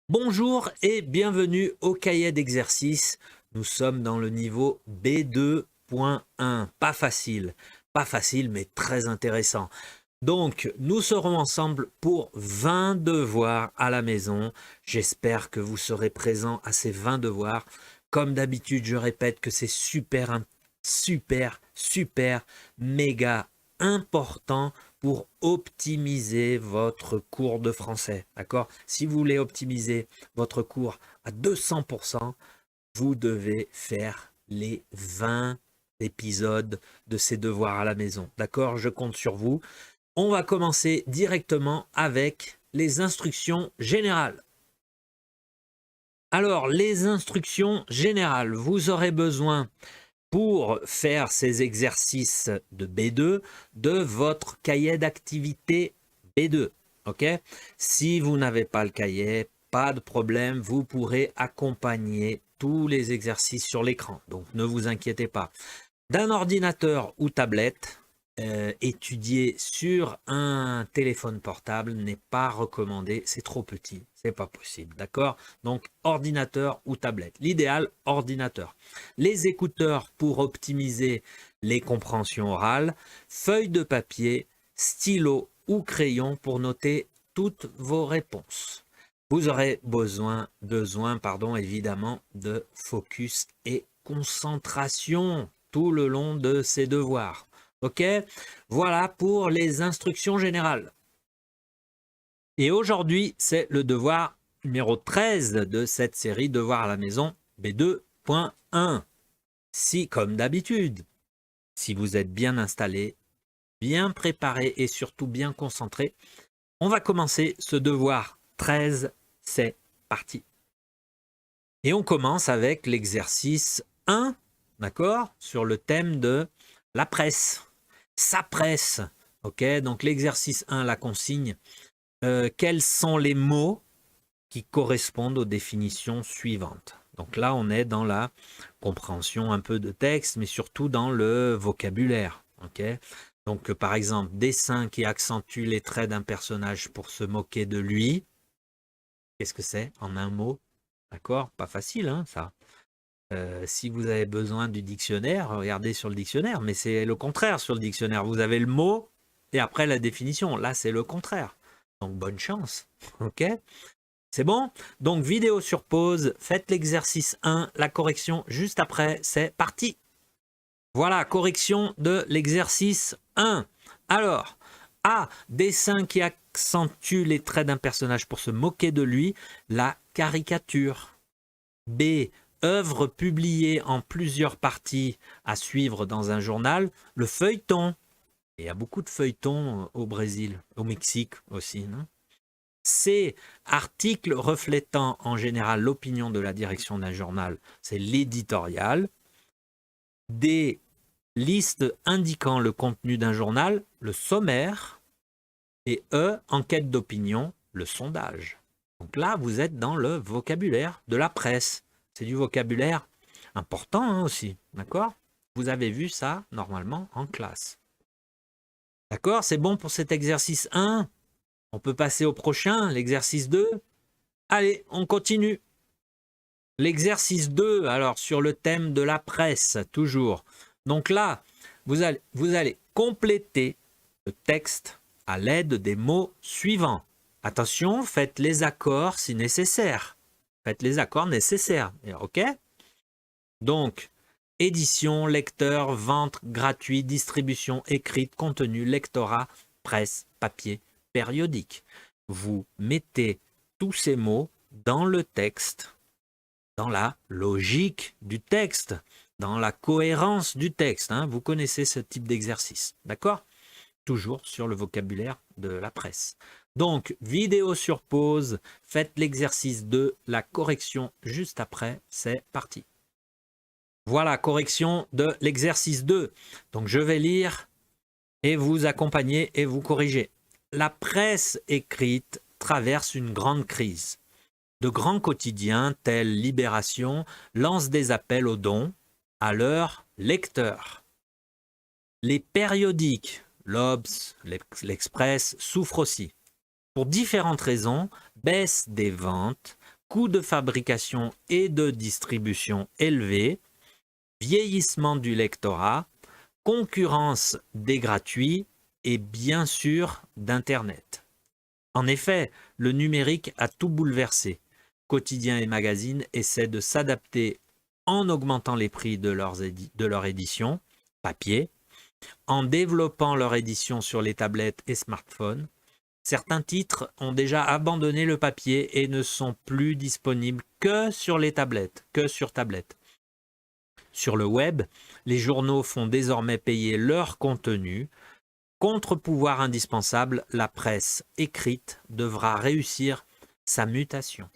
Bonjour et bienvenue au cahier d'exercice. Nous sommes dans le niveau B2.1. Pas facile mais très intéressant. Donc nous serons ensemble pour 20 devoirs à la maison. J'espère que vous serez présents à ces 20 devoirs. Comme d'habitude, je répète que c'est super, méga important pour optimiser votre cours de français. D'accord? Si vous voulez optimiser votre cours à 200%, vous devez faire les 20 épisodes de ces devoirs à la maison. D'accord? Je compte sur vous. On va commencer directement avec les instructions générales. Alors, les instructions générales, vous aurez besoin pour faire ces exercices de B2 de votre cahier d'activité B2. Ok? Si vous n'avez pas le cahier, pas de problème, vous pourrez accompagner tous les exercices sur l'écran. Donc ne vous inquiétez pas. D'un ordinateur ou tablette, étudier sur un téléphone portable n'est pas recommandé, c'est trop petit, c'est pas possible, d'accord? Donc ordinateur ou tablette, l'idéal ordinateur. Les écouteurs pour optimiser les compréhensions orales, feuille de papier, stylo ou crayon pour noter toutes vos réponses. Vous aurez besoin évidemment de focus et concentration tout le long de ces devoirs. Ok? Voilà pour les instructions générales. Et aujourd'hui, c'est le devoir numéro 13 de cette série Devoir à la maison B2.1. Si, comme d'habitude, si vous êtes bien installé, bien préparé et surtout bien concentré, on va commencer ce devoir 13. C'est parti. Et on commence avec l'exercice 1, d'accord, sur le thème de la presse. Sa presse. Ok, donc l'exercice 1, la consigne. Quels sont les mots qui correspondent aux définitions suivantes? Donc là, on est dans la compréhension un peu de texte, mais surtout dans le vocabulaire. Ok, donc par exemple, dessin qui accentue les traits d'un personnage pour se moquer de lui. Qu'est-ce que c'est en un mot? D'accord? Pas facile, hein, ça. Si vous avez besoin du dictionnaire, regardez sur le dictionnaire, mais c'est le contraire sur le dictionnaire. Vous avez le mot et après la définition. Là, c'est le contraire. Donc, bonne chance. OK? C'est bon? Donc, vidéo sur pause. Faites l'exercice 1, la correction juste après. C'est parti. Voilà, correction de l'exercice 1. Alors, A, dessin qui accentue les traits d'un personnage pour se moquer de lui, la caricature. B, œuvre publiée en plusieurs parties à suivre dans un journal, le feuilleton. Et il y a beaucoup de feuilletons au Brésil, au Mexique aussi. Non? C, article reflétant en général l'opinion de la direction d'un journal, c'est l'éditorial. D, liste indiquant le contenu d'un journal, le sommaire. Et E, enquête d'opinion, le sondage. Donc là, vous êtes dans le vocabulaire de la presse. C'est du vocabulaire important hein, aussi, d'accord? Vous avez vu ça normalement en classe. D'accord? C'est bon pour cet exercice 1. On peut passer au prochain, l'exercice 2. Allez, on continue. L'exercice 2, alors sur le thème de la presse, toujours. Donc là, vous allez compléter le texte à l'aide des mots suivants. Attention, faites les accords si nécessaire. Faites les accords nécessaires. OK? Donc, édition, lecteur, vente, gratuit, distribution, écrite, contenu, lectorat, presse, papier, périodique. Vous mettez tous ces mots dans le texte, dans la logique du texte, dans la cohérence du texte. Hein. Vous connaissez ce type d'exercice. D'accord? Toujours sur le vocabulaire de la presse. Donc, vidéo sur pause, faites l'exercice 2, la correction juste après, c'est parti. Voilà, correction de l'exercice 2. Donc, je vais lire et vous accompagner et vous corriger. La presse écrite traverse une grande crise. De grands quotidiens tels Libération lancent des appels aux dons à leurs lecteurs. Les périodiques l'Obs, l'Express souffrent aussi. Pour différentes raisons, baisse des ventes, coûts de fabrication et de distribution élevés, vieillissement du lectorat, concurrence des gratuits et bien sûr d'Internet. En effet, le numérique a tout bouleversé. Quotidiens et magazines essaient de s'adapter en augmentant les prix de leur édition papier, en développant leur édition sur les tablettes et smartphones. Certains titres ont déjà abandonné le papier et ne sont plus disponibles que sur les tablettes, que sur tablette. Sur le web, les journaux font désormais payer leur contenu. Contre-pouvoir indispensable, la presse écrite devra réussir sa mutation.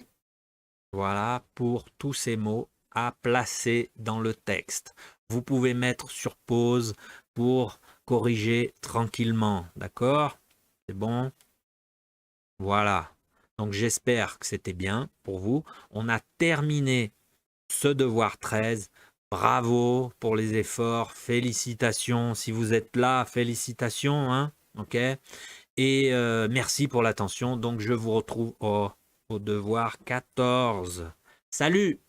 Voilà pour tous ces mots à placer dans le texte. Vous pouvez mettre sur pause pour corriger tranquillement, d'accord? C'est bon? Voilà. Donc j'espère que c'était bien pour vous. On a terminé ce devoir 13. Bravo pour les efforts, félicitations. Si vous êtes là, félicitations, hein, ok. Et merci pour l'attention. Donc je vous retrouve au devoir 14. Salut!